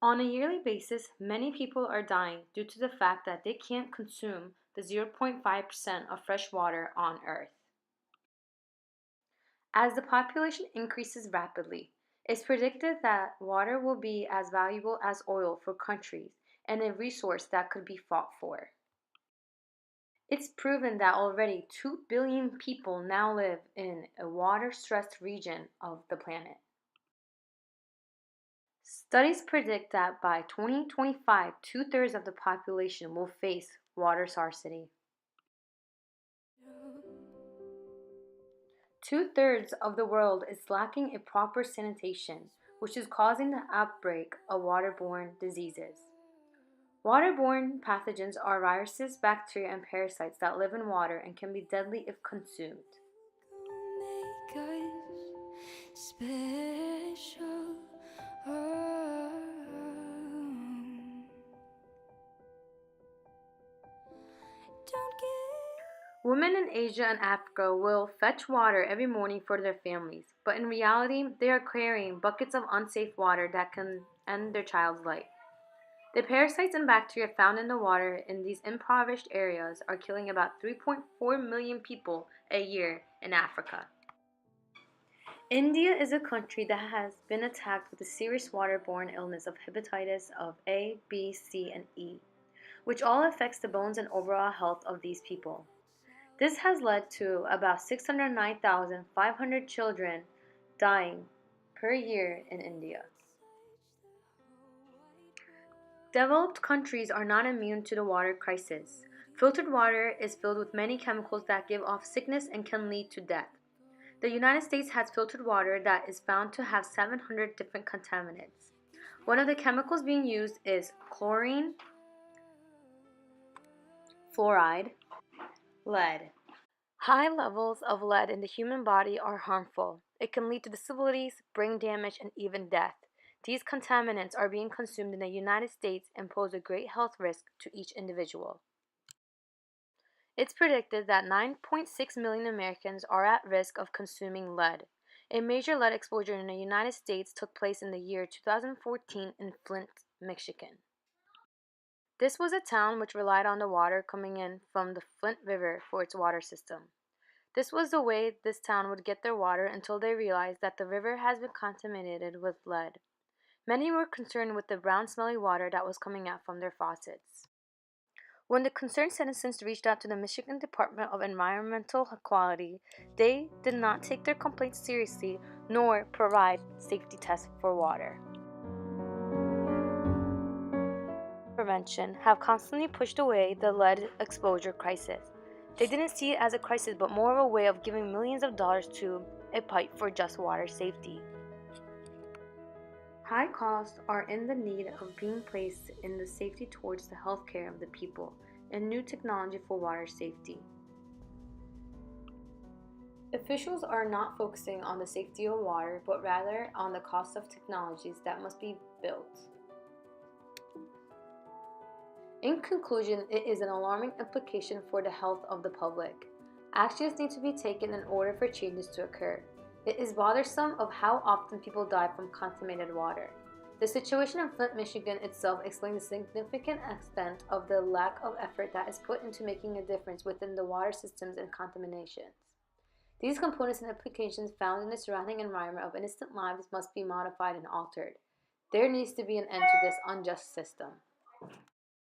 On a yearly basis, many people are dying due to the fact that they can't consume the 0.5% of fresh water on Earth. As the population increases rapidly, it's predicted that water will be as valuable as oil for countries and a resource that could be fought for. It's proven that already 2 billion people now live in a water-stressed region of the planet. Studies predict that by 2025, two-thirds of the population will face water scarcity. Two-thirds of the world is lacking a proper sanitation, which is causing the outbreak of waterborne diseases. Waterborne pathogens are viruses, bacteria, and parasites that live in water and can be deadly if consumed. Special. Women in Asia and Africa will fetch water every morning for their families, but in reality, they are carrying buckets of unsafe water that can end their child's life. The parasites and bacteria found in the water in these impoverished areas are killing about 3.4 million people a year in Africa. India is a country that has been attacked with a serious waterborne illness of hepatitis of A, B, C, and E, which all affects the bones and overall health of these people. This has led to about 609,500 children dying per year in India. Developed countries are not immune to the water crisis. Filtered water is filled with many chemicals that give off sickness and can lead to death. The United States has filtered water that is found to have 700 different contaminants. One of the chemicals being used is chlorine, fluoride, lead. High levels of lead in the human body are harmful. It can lead to disabilities, brain damage, and even death. These contaminants are being consumed in the United States and pose a great health risk to each individual. It's predicted that 9.6 million Americans are at risk of consuming lead. A major lead exposure in the United States took place in the year 2014 in Flint, Michigan. This was a town which relied on the water coming in from the Flint River for its water system. This was the way this town would get their water until they realized that the river has been contaminated with lead. Many were concerned with the brown smelly water that was coming out from their faucets. When the concerned citizens reached out to the Michigan Department of Environmental Quality, they did not take their complaints seriously nor provide safety tests for water. Prevention have constantly pushed away the lead exposure crisis. They didn't see it as a crisis but more of a way of giving millions of dollars to a fight for just water safety. High costs are in the need of being placed in the safety towards the health care of the people and new technology for water safety. Officials are not focusing on the safety of water, but rather on the cost of technologies that must be built. In conclusion, it is an alarming implication for the health of the public. Actions need to be taken in order for changes to occur. It is bothersome of how often people die from contaminated water. The situation in Flint, Michigan itself explains the significant extent of the lack of effort that is put into making a difference within the water systems and contaminations. These components and implications found in the surrounding environment of innocent lives must be modified and altered. There needs to be an end to this unjust system.